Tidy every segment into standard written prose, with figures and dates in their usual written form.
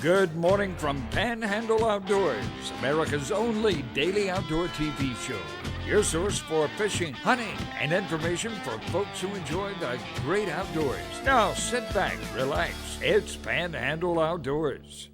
Good morning from Panhandle Outdoors, America's only daily outdoor TV show. Your source for fishing, hunting, and information for folks who enjoy the great outdoors. Now sit back, relax. It's Panhandle Outdoors.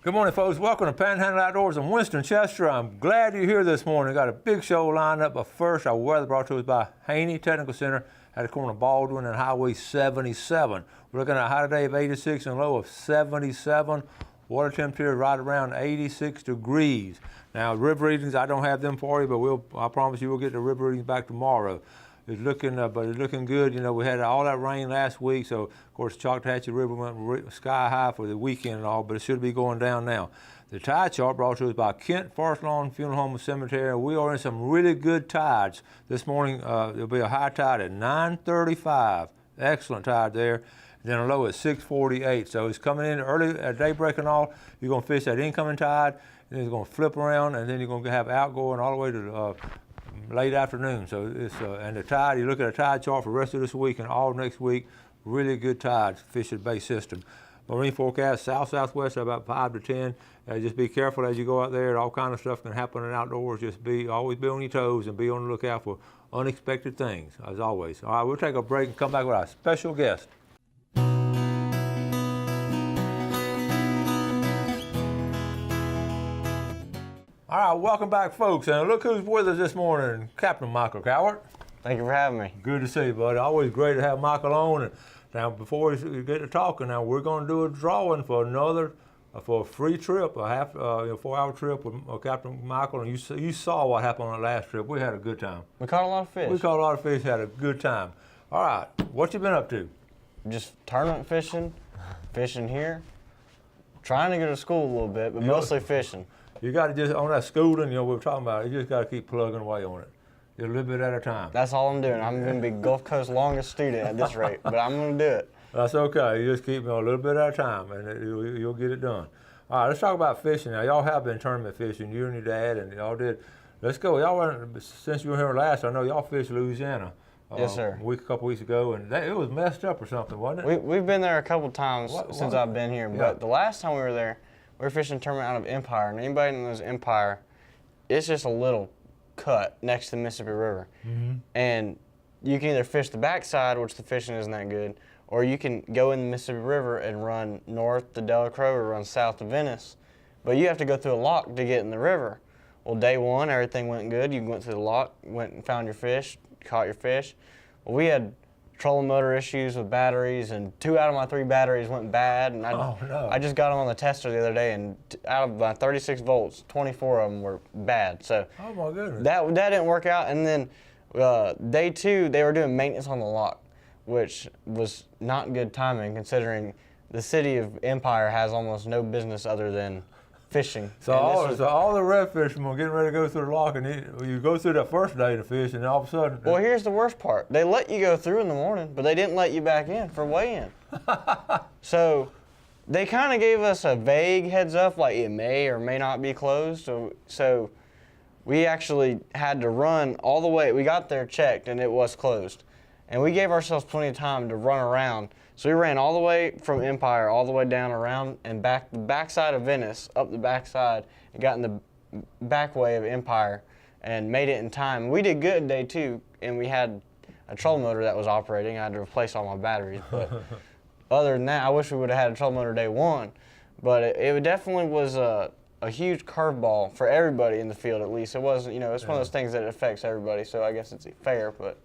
Good morning, folks. Welcome to Panhandle Outdoors. I'm Winston Chester. I'm glad you're here this morning. Got a big show lined up, but first, our weather brought to us by Haney Technical Center at the corner of Baldwin and Highway 77. We're looking at a high today of 86 and a low of 77. Water temperature right around 86 degrees. Now, river readings, I don't have them for you, but I promise you we'll get the river readings back tomorrow. It's looking, but it's looking good. You know, we had all that rain last week, so of course Choctawhatchee River went sky high for the weekend and all, but it should be going down now. The tide chart brought to us by Kent Forest Lawn Funeral Home and Cemetery. We are in some really good tides. This morning, there'll be a high tide at 9:35. Excellent tide there. Then a low at 6:48. So it's coming in early at daybreak and all. You're going to fish that incoming tide, and then it's going to flip around, and then you're going to have outgoing all the way to late afternoon. So it's and the tide, you look at a tide chart for the rest of this week and all next week, really good tides, fish at base system. Marine forecast, south-southwest about 5 to 10. Just be careful as you go out there. All kind of stuff can happen in outdoors. Just always be on your toes and be on the lookout for unexpected things, as always. All right, we'll take a break and come back with our special guest. All right, welcome back, folks. And look who's with us this morning, Captain Michael Cowart. Thank you for having me. Good to see you, buddy. Always great to have Michael on. And now, before we get to talking, now we're going to do a drawing for for a free trip, a 4-hour trip with Captain Michael. And you saw what happened on the last trip. We had a good time. We caught a lot of fish. We caught a lot of fish, had a good time. All right, what you been up to? Just tournament fishing here, trying to go to school a little bit, but mostly fishing. You got to just, on that schooling, we were talking about, you just got to keep plugging away on it. A little bit at a time. That's all I'm doing. I'm going to be Gulf Coast's longest student at this rate, but I'm going to do it. That's okay. You just keep a little bit at a time, and you'll get it done. All right, let's talk about fishing. Now, y'all have been tournament fishing, you and your dad, and y'all did. Let's go. Y'all went, since you were here last, I know y'all fished Louisiana. Yes, sir. A couple weeks ago, and it was messed up or something, wasn't it? We've been there a couple times since I've been here, but the last time we were there, we were fishing a tournament out of Empire, and anybody that knows Empire, it's just a little cut next to the Mississippi River. Mm-hmm. And you can either fish the backside, which the fishing isn't that good, or you can go in the Mississippi River and run north to Delacroix or run south to Venice. But you have to go through a lock to get in the river. Well, day one, everything went good. You went through the lock, went and found your fish, caught your fish. Well, we had trolling motor issues with batteries, and 2 out of my 3 batteries went bad. And I just got them on the tester the other day, and out of my 36 volts, 24 of them were bad. So oh my goodness, that didn't work out. And then day 2, they were doing maintenance on the lock, which was not good timing considering the city of Empire has almost no business other than fishing. So all the red fishermen were getting ready to go through the lock, and you go through that first day to fish, and all of a sudden. Well, here's the worst part. They let you go through in the morning, but they didn't let you back in for weigh-in. So they kind of gave us a vague heads up, like it may or may not be closed. So we actually had to run all the way. We got there, checked, and it was closed. And we gave ourselves plenty of time to run around. So we ran all the way from Empire, all the way down around and back the backside of Venice, up the backside, and got in the back way of Empire and made it in time. We did good day 2, and we had a trolling motor that was operating. I had to replace all my batteries. But other than that, I wish we would have had a trolling motor day 1. But it definitely was a huge curveball for everybody in the field, at least. It was, it's one of those things that affects everybody, so I guess it's fair, but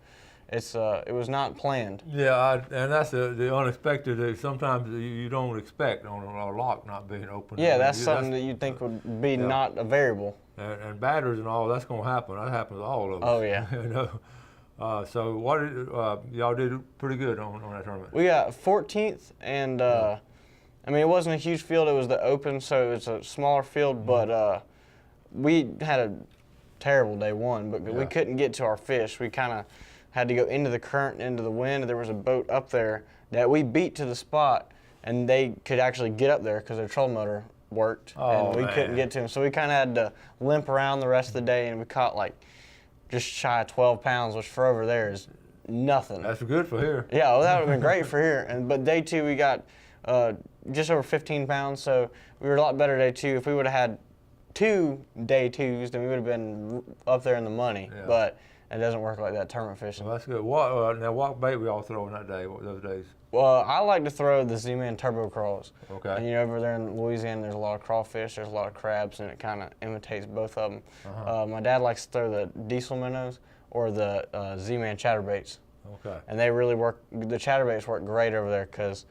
it was not planned. Yeah, and that's the unexpected that sometimes you don't expect on a lock not being open. Yeah, that's something that you think would be not a variable. And batteries and all, that's going to happen. That happens to all of us. Oh, yeah. So what y'all did pretty good on that tournament. We got 14th, and it wasn't a huge field. It was the open, so it's a smaller field, but we had a terrible day 1, but we couldn't get to our fish. We kind of had to go into the current, into the wind. There was a boat up there that we beat to the spot, and they could actually get up there because their trolling motor worked, and we couldn't get to them. So we kind of had to limp around the rest of the day, and we caught like just shy of 12 pounds, which for over there is nothing. That's good for here. Yeah, well, that would have been great for here. But day 2 we got just over 15 pounds, so we were a lot better day 2. If we would have had 2 day 2s, then we would have been up there in the money. Yeah. But it doesn't work like that tournament fishing. Well, that's good. Now, what bait we all throwing that day? Those days? Well, I like to throw the Z-Man turbo crawls. Okay. And over there in Louisiana, there's a lot of crawfish, there's a lot of crabs, and it kind of imitates both of them. My dad likes to throw the diesel minnows or the Z-Man chatterbaits. Okay. And they really work. The chatterbaits work great over there because,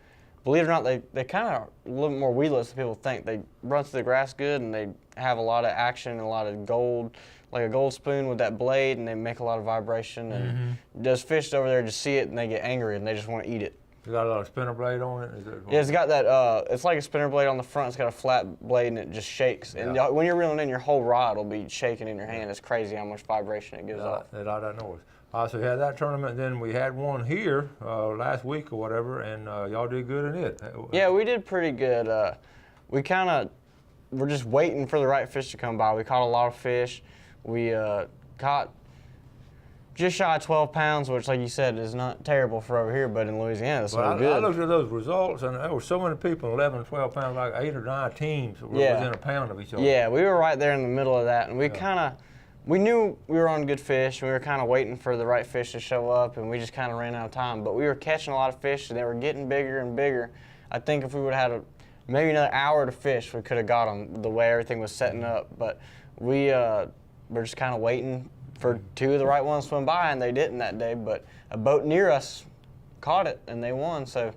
believe it or not, they kind of a little bit more weedless than people think. They run through the grass good, and they have a lot of action and a lot of gold, like a gold spoon with that blade, and they make a lot of vibration. And those fish over there just see it and they get angry and they just want to eat it. You got a lot of spinner blade on it? Yeah, it's got that, it's like a spinner blade on the front. It's got a flat blade and it just shakes. And when you're reeling in, your whole rod will be shaking in your hand. It's crazy how much vibration it gives off. That noise. So we had that tournament, then we had one here last week or whatever, and y'all did good in it. Yeah, we did pretty good. We're just waiting for the right fish to come by. We caught a lot of fish. We caught just shy of 12 pounds, which, like you said, is not terrible for over here, but in Louisiana, it's so good. I looked at those results, and there were so many people, 11, 12 pounds, like 8 or 9 teams were within a pound of each other. Yeah, we were right there in the middle of that, and we knew we were on good fish, and we were kind of waiting for the right fish to show up, and we just kind of ran out of time. But we were catching a lot of fish, and they were getting bigger and bigger. I think if we would have had maybe another hour to fish, we could have got them the way everything was setting up. But we were just kind of waiting for 2 of the right ones to swim by, and they didn't that day. But a boat near us caught it, and they won. So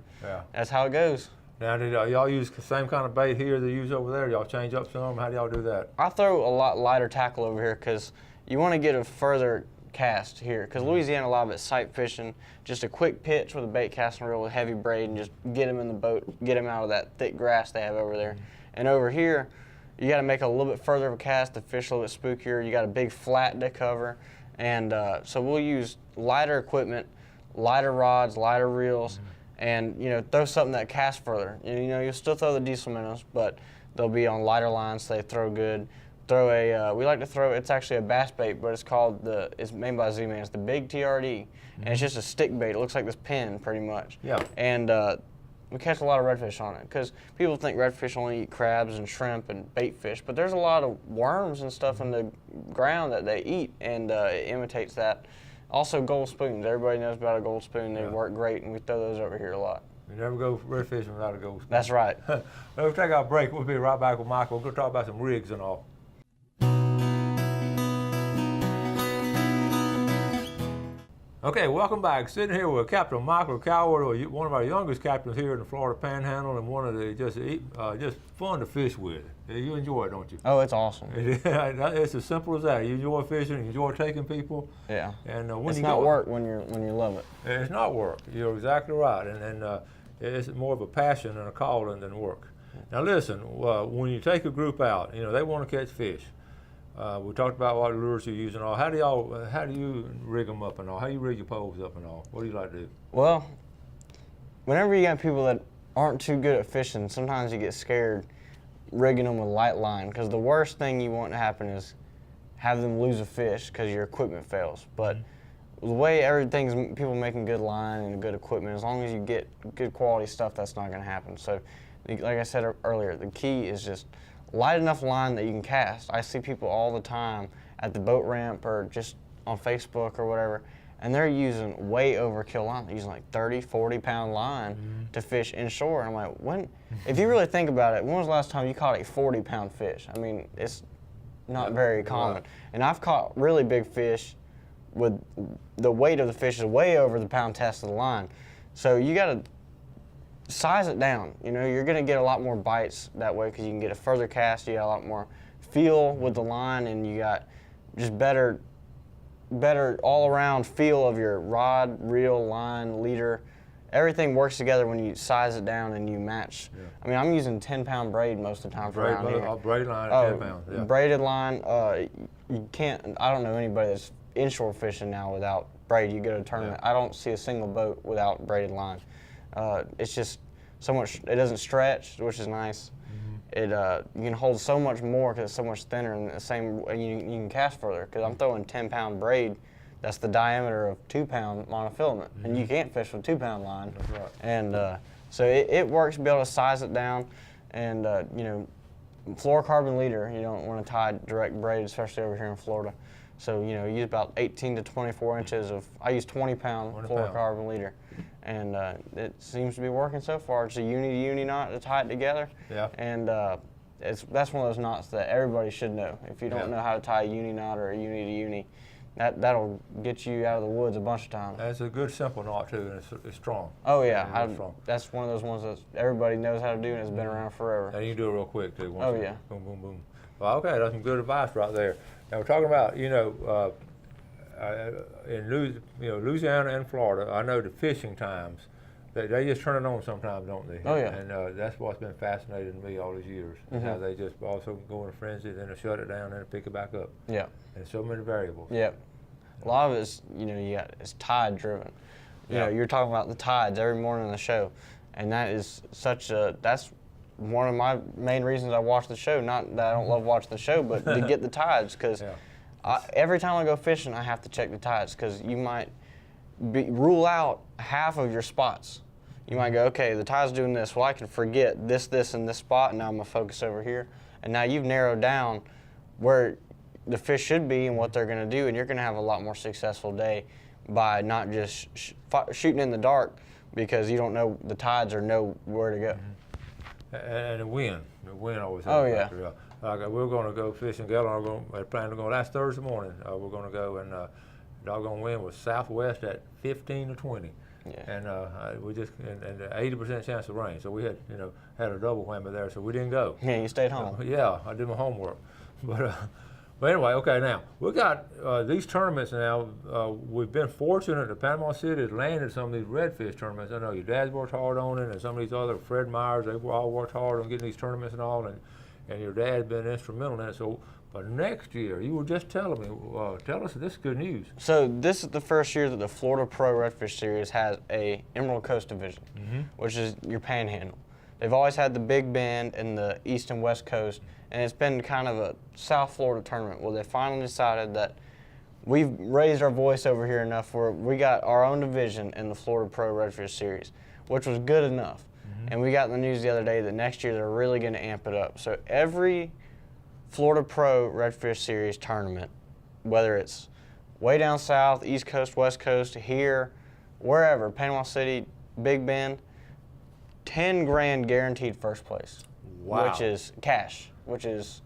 that's how it goes. Now, did y'all use the same kind of bait here that you use over there? Y'all change up some? How do y'all do that? I throw a lot lighter tackle over here because you want to get a further cast here. Because Louisiana, a lot of it's sight fishing. Just a quick pitch with a bait casting reel with heavy braid and just get them in the boat, get them out of that thick grass they have over there. And over here, you got to make a little bit further of a cast. The fish a little bit spookier. You got a big flat to cover. And so we'll use lighter equipment, lighter rods, lighter reels. And throw something that casts further. You'll still throw the diesel minnows, but they'll be on lighter lines, so they throw good. Throw a we like to throw. It's actually a bass bait, but it's made by Z-Man. It's the Big TRD, and it's just a stick bait. It looks like this pin, pretty much. Yeah. And we catch a lot of redfish on it because people think redfish only eat crabs and shrimp and bait fish, but there's a lot of worms and stuff in the ground that they eat, and it imitates that. Also, gold spoons. Everybody knows about a gold spoon. They work great, and we throw those over here a lot. You never go red fishing without a gold spoon. That's right. We'll take our break. We'll be right back with Michael. We're going to talk about some rigs and all. Okay, welcome back. Sitting here with Captain Michael Coward, one of our youngest captains here in the Florida Panhandle, and one of the just fun to fish with. You enjoy it, don't you? Oh, it's awesome. It's as simple as that. You enjoy fishing, you enjoy taking people. Yeah. And it's not work when you love it. It's not work. You're exactly right, and it's more of a passion and a calling than work. Now listen, when you take a group out, they want to catch fish. We talked about what lures you use and all. How do you rig them up and all? How do you rig your poles up and all? What do you like to do? Well, whenever you got people that aren't too good at fishing, sometimes you get scared rigging them with light line, because the worst thing you want to happen is have them lose a fish because your equipment fails. But the way people making good line and good equipment, as long as you get good quality stuff, that's not going to happen. So, like I said earlier, the key is just light enough line that you can cast. I see people all the time at the boat ramp or just on Facebook or whatever, and they're using way overkill line. They're using like 30, 40-pound line to fish inshore. And I'm like, if you really think about it, when was the last time you caught a 40-pound fish? I mean, it's not very common. And I've caught really big fish with the weight of the fish is way over the pound test of the line. So you got to size it down. You're going to get a lot more bites that way because you can get a further cast. You got a lot more feel with the line, and you got just better all-around feel of your rod, reel, line, leader. Everything works together when you size it down and you match. Yeah. I mean, I'm using 10-pound braid most of the time around here. Braid line at 10 pounds. Yeah. Braided line. You can't. I don't know anybody that's inshore fishing now without braid. You go to a tournament. Yeah. I don't see a single boat without braided line. It's just so much. It doesn't stretch, which is nice. You can hold so much more because it's so much thinner, and the same. And you can cast further because I'm throwing 10-pound braid. That's the diameter of 2-pound monofilament, and you can't fish with 2-pound line. That's right. And So it works to be able to size it down, and you know, fluorocarbon leader, you don't want to tie direct braid, especially over here in Florida. So, you know, use about 18 to 24 inches of, I use 20-pound fluorocarbon leader. And it seems to be working so far. It's a uni-to-uni knot to tie it together. Yeah. And that's one of those knots that everybody should know. If you don't know how to tie a uni knot or a uni-to-uni, that'll get you out of the woods a bunch of times. That's a good simple knot too, and it's strong. Oh yeah, that's one of those ones that everybody knows how to do, and it's been around forever. And you can do it real quick too. Oh yeah. Boom, boom, boom. Well, okay, that's some good advice right there. Now we're talking about, you know, in Louisiana and Florida, I know the fishing times, they just turn it on sometimes, don't they? Oh yeah. And that's what's been fascinating to me all these years. How they just also go in a frenzy, then they shut it down, and pick it back up. Yeah. And so many variables. Yep. A lot of it's, you know, it's tide driven. You know, you're talking about the tides every morning on the show, and that is that's one of my main reasons I watch the show. Not that I don't love watching the show, but to get the tides, because every time I go fishing, I have to check the tides, because you might rule out half of your spots. You might go, okay, the tide's doing this. Well, I can forget this, and this spot, and now I'm gonna focus over here. And now you've narrowed down where the fish should be and what they're gonna do, and you're gonna have a lot more successful day by not just shooting in the dark because you don't know the tides or know where to go. And the wind always has Oh, a yeah. factor. We're going to go fishing. Galen, we're planning to go last Thursday morning. We're going to go, and doggone wind was southwest at 15 to 20. Yeah. And we just and 80% chance of rain. So we had a double whammy there. So we didn't go. Yeah, you stayed home. Yeah, I did my homework. But anyway, okay, now we got these tournaments now. We've been fortunate that Panama City has landed some of these redfish tournaments. I know your dad's worked hard on it, and some of these other, Fred Myers, they've all worked hard on getting these tournaments and all, and your dad's been instrumental in it. So, but next year, you were just telling me, tell us this is good news. So this is the first year that the Florida Pro Redfish Series has a Emerald Coast division, which is your Panhandle. They've always had the Big Bend and the East and West Coast, and it's been kind of a South Florida tournament. Well, they finally decided that we've raised our voice over here enough where we got our own division in the Florida Pro Redfish Series, which was good enough. And we got in the news the other day that next year they're really going to amp it up. So every Florida Pro Redfish Series tournament, whether it's way down south, East Coast, West Coast, here, wherever, Panama City, Big Bend, 10 grand guaranteed first place. Wow. Which is cash, which is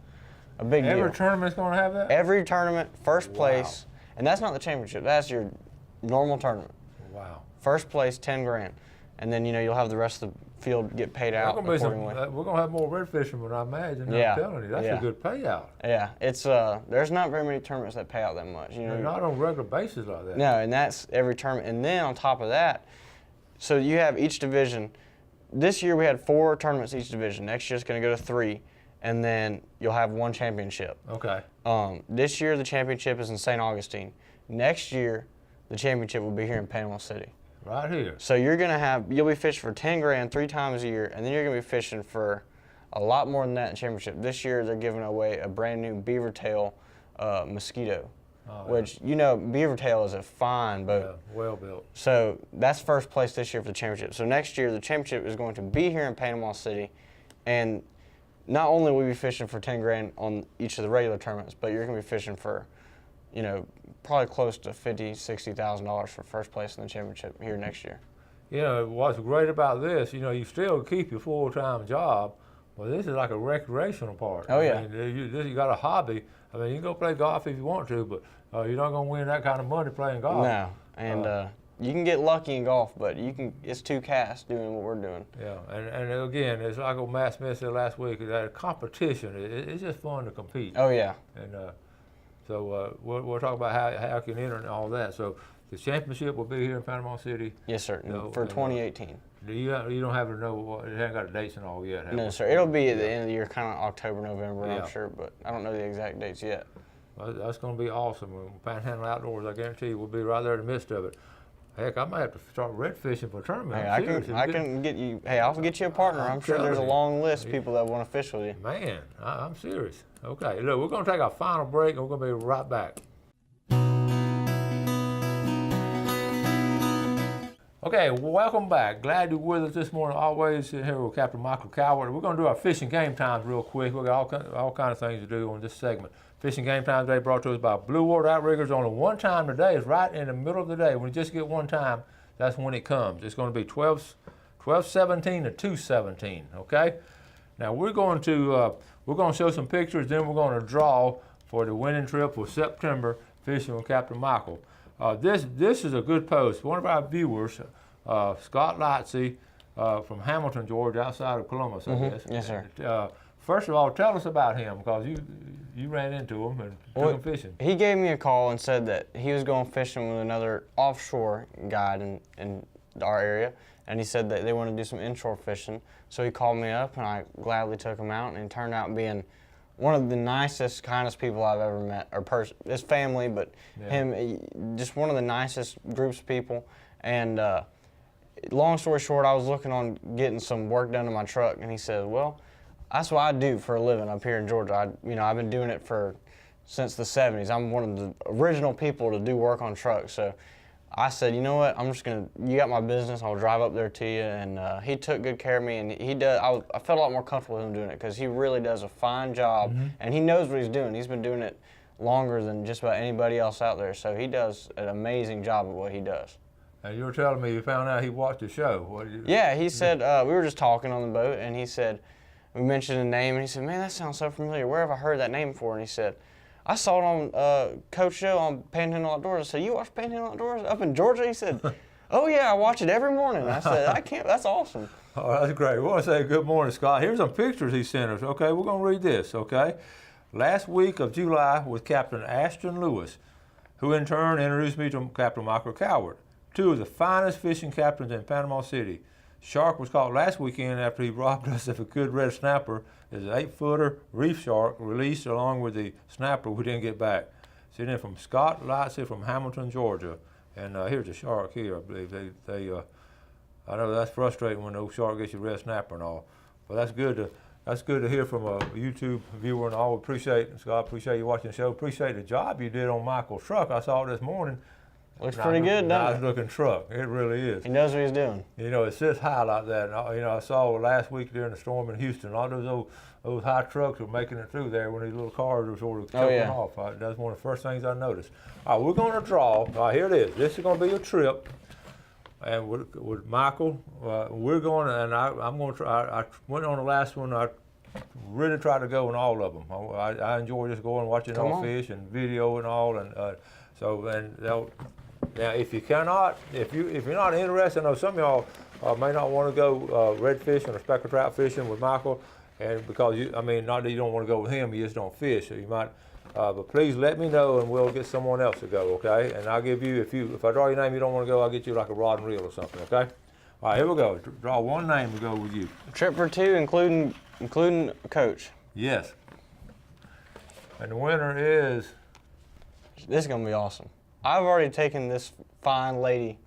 a big deal. Every tournament's going to have that? Every tournament, first place, and that's not the championship, that's your normal tournament. Wow. First place, 10 grand. And then, you'll have the rest of the field get paid out accordingly. We're going to have more redfishing than I imagine. Yeah. I'm telling you, that's a good payout. Yeah, it's there's not very many tournaments that pay out that much. They're not on a regular basis like that. No, and that's every tournament. And then on top of that, so you have each division. This year we had 4 tournaments each division. Next year it's going to go to 3, and then you'll have 1 championship. Okay. This year the championship is in St. Augustine. Next year the championship will be here in Panama City. Right here. So you'll be fishing for 10 grand 3 times a year, and then you're going to be fishing for a lot more than that in championship. This year they're giving away a brand new beaver tail mosquito, which beaver tail is a fine boat. Yeah, well built. So that's first place this year for the championship. So next year the championship is going to be here in Panama City, and not only will we be fishing for 10 grand on each of the regular tournaments, but you're going to be fishing for, probably close to $50,000-$60,000 for first place in the championship here next year. What's great about this, you still keep your full-time job, but this is like a recreational part. Oh, yeah. I mean, you got a hobby. I mean, you can go play golf if you want to, but you're not going to win that kind of money playing golf. No, and you can get lucky in golf, but it's 2 casts doing what we're doing. Yeah, and again, it's like old Matt Smith said last week, that competition, it's just fun to compete. Oh, yeah. And so we'll talk about how you can enter and all that. So the championship will be here in Panama City. Yes, sir, for 2018. You don't have to know, it hasn't got a dates and all yet. No, sir. It'll be at the end of the year, kind of October, November, I'm sure, but I don't know the exact dates yet. Well, that's going to be awesome. Panhandle Outdoors, I guarantee you, we'll be right there in the midst of it. Heck, I might have to start red fishing for a tournament. Hey, I can get you. Hey, I'll get you a partner. I'm sure there's a long list of people that want to fish with you. Man, I'm serious. Okay, look, we're going to take our final break, and we're going to be right back. Okay, welcome back. Glad you're with us this morning. Always here with Captain Michael Coward. We're going to do our fishing game times real quick. We've got all kind of things to do on this segment. Fishing game times today brought to us by Blue Water Outriggers. Only one time today is right in the middle of the day. When you just get one time, that's when it comes. It's going to be 12:17 to 2:17. Okay. Now we're going to show some pictures. Then we're going to draw for the winning trip for September fishing with Captain Michael. This is a good post. One of our viewers, Scott Lightsey, from Hamilton, Georgia, outside of Columbus, I guess. Yes, sir. First of all, tell us about him, because you ran into him and took him fishing. He gave me a call and said that he was going fishing with another offshore guide in our area, and he said that they wanted to do some inshore fishing. So he called me up, and I gladly took him out, and it turned out being one of the nicest, kindest people I've ever met, or his family, but him, just one of the nicest groups of people. And long story short, I was looking on getting some work done to my truck, and he said, well, that's what I do for a living up here in Georgia. I've been doing it since the 70s. I'm one of the original people to do work on trucks. So I said, you know what, you got my business, I'll drive up there to you. And he took good care of me, and I felt a lot more comfortable with him doing it, because he really does a fine job, and he knows what he's doing. He's been doing it longer than just about anybody else out there, so he does an amazing job of what he does. And you were telling me you found out he watched the show. Yeah, he said, we were just talking on the boat, and he said, we mentioned a name, and he said, man, that sounds so familiar. Where have I heard that name before? And he said, I saw it on Coach Show on Panhandle Outdoors. I said, you watch Panhandle Outdoors up in Georgia? He said, oh yeah, I watch it every morning. I said, that's awesome. Oh, that's great. We want to say good morning, Scott. Here's some pictures he sent us. Okay, we're going to read this, okay? Last week of July with Captain Ashton Lewis, who in turn introduced me to Captain Michael Coward, two of the finest fishing captains in Panama City. Shark was caught last weekend after he robbed us of a good red snapper. It's an 8-footer reef shark released along with the snapper we didn't get back. Sitting in from Scott Lightsey from Hamilton, Georgia. And here's a shark here, I believe. I know that's frustrating when the old shark gets your red snapper and all. But that's good to hear from a YouTube viewer and all. Scott, appreciate you watching the show. Appreciate the job you did on Michael's truck. I saw it this morning. Looks pretty good, doesn't it? Nice looking truck. It really is. He knows what he's doing. It sits high like that. And, I saw last week during the storm in Houston, a lot of those high trucks were making it through there when these little cars were sort of choking off. That's one of the first things I noticed. All right, we're going to draw. All right, here it is. This is going to be a trip. And with Michael, we're going, and I'm going to try. I went on the last one. I really tried to go in all of them. I enjoy just going and watching all fish and video and all. And now, if you're not interested, I know some of y'all may not want to go red fishing or speckled trout fishing with Michael, and because not that you don't want to go with him, you just don't fish. So you might, but please let me know, and we'll get someone else to go. Okay, and I'll give you if I draw your name, you don't want to go, I'll get you like a rod and reel or something. Okay. All right, here we go. Draw one name to go with you. Trip for two, including Coach. Yes. And the winner is. This is gonna be awesome. I've already taken this fine lady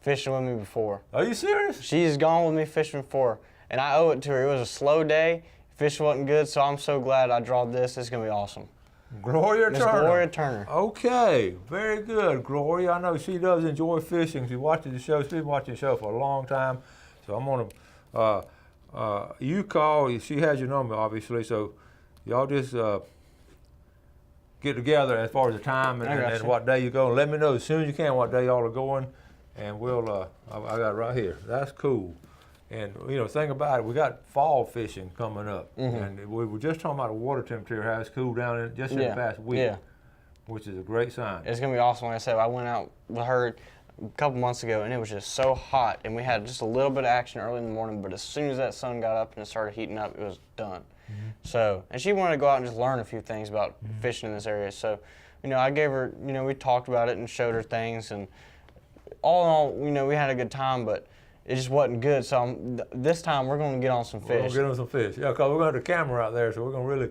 fishing with me before. Are you serious? She's gone with me fishing before, and I owe it to her. It was a slow day. Fish wasn't good, so I'm so glad I drawed this. It's going to be awesome. Gloria Turner. Miss Gloria Turner. Okay, very good, Gloria. I know she does enjoy fishing. She watches the show. She's been watching the show for a long time. So I'm going to, you call. She has your number, obviously, so y'all just get together as far as the time and what day you go. And let me know as soon as you can what day y'all are going, and we'll. I got it right here. That's cool. And think about it. We got fall fishing coming up, and we were just talking about the water temperature, how it's cooled down in the past week, which is a great sign. It's gonna be awesome. Like I said, I went out with her a couple months ago, and it was just so hot, and we had just a little bit of action early in the morning. But as soon as that sun got up and it started heating up, it was done. So, and she wanted to go out and just learn a few things about fishing in this area. So, I gave her, we talked about it and showed her things, and all in all, we had a good time, but it just wasn't good. So this time we're going to get on some fish. We're going to get on some fish. Yeah, because we're going to have the camera out there, so we're going to really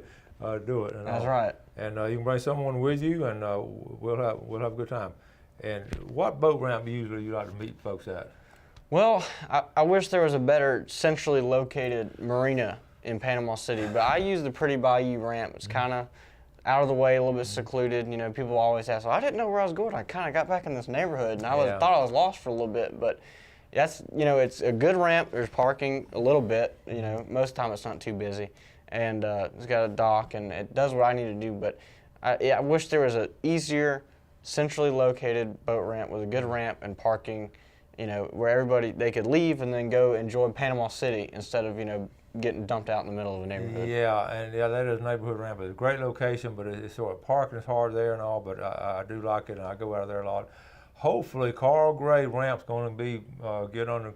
do it. That's right. And you can bring someone with you, and we'll have a good time. And what boat ramp usually you like to meet folks at? Well, I wish there was a better centrally located marina in Panama City, but I use the Pretty Bayou ramp. It's kind of out of the way, a little bit secluded. People always ask, well, I didn't know where I was going. I kind of got back in this neighborhood, and I thought I was lost for a little bit, but That's, it's a good ramp. There's parking a little bit. Most of the time it's not too busy, and it's got a dock and it does what I need to do. But I wish there was a easier, centrally located boat ramp with a good ramp and parking. Where they could leave and then go enjoy Panama City instead of getting dumped out in the middle of a neighborhood. Yeah, that is a neighborhood ramp. It's a great location, but it's sort of parking is hard there and all. But I do like it, and I go out of there a lot. Hopefully, Carl Gray ramp's going to be get under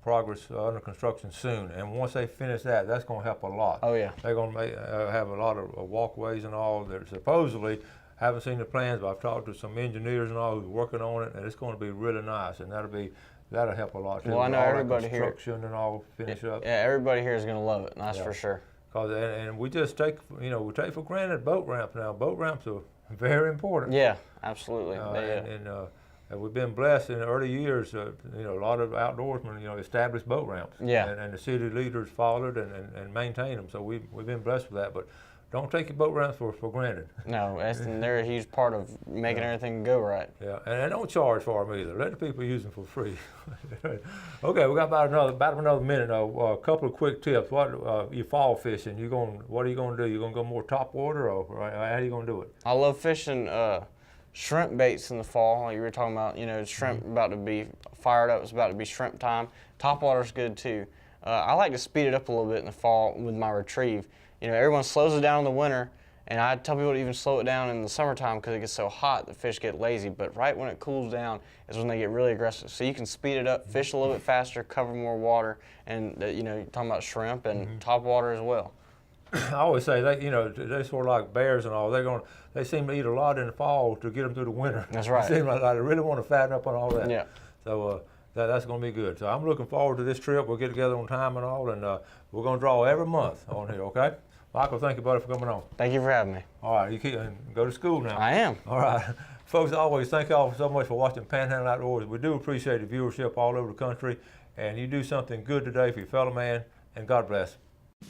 progress, under construction soon. And once they finish that, that's going to help a lot. Oh yeah. They're going to have a lot of walkways and all. They're supposedly, haven't seen the plans, but I've talked to some engineers and all who's working on it, and it's going to be really nice. And that'll help a lot too. Well, I know everybody here. Construction and all finish up. Yeah, everybody here is going to love it. That's for sure. And we just take for granted boat ramps now. Boat ramps are very important. Yeah, absolutely. And we've been blessed in the early years. A lot of outdoorsmen, established boat ramps. Yeah. And the city leaders followed and maintained them. So we've been blessed with that. But don't take your boat ramps for granted. No, they're a huge part of making everything go right. Yeah, and don't charge for them either. Let the people use them for free. Okay, we got about another minute. A couple of quick tips. What you fall fishing? What are you going to do? You going to go more top water, or how are you going to do it? I love fishing shrimp baits in the fall. Like you were talking about, shrimp about to be fired up. It's about to be shrimp time. Top water's good too. I like to speed it up a little bit in the fall with my retrieve. Everyone slows it down in the winter, and I tell people to even slow it down in the summertime because it gets so hot the fish get lazy. But right when it cools down is when they get really aggressive. So you can speed it up, fish a little bit faster, cover more water, and you're talking about shrimp and top water as well. I always say they're sort of like bears and all. They seem to eat a lot in the fall to get them through the winter. That's right. It seems like they really want to fatten up on all that. Yeah. So that's going to be good. So I'm looking forward to this trip. We'll get together on time and all, and we're going to draw every month on here. Okay. Michael, thank you, buddy, for coming on. Thank you for having me. All right, you keep go to school now. I am. All right. Folks, always thank y'all so much for watching Panhandle Outdoors. We do appreciate the viewership all over the country, and you do something good today for your fellow man, and God bless.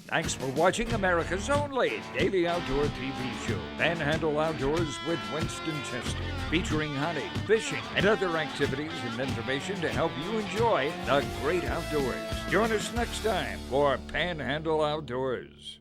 Thanks for watching America's only daily outdoor TV show, Panhandle Outdoors with Winston Chester, featuring hunting, fishing, and other activities and information to help you enjoy the great outdoors. Join us next time for Panhandle Outdoors.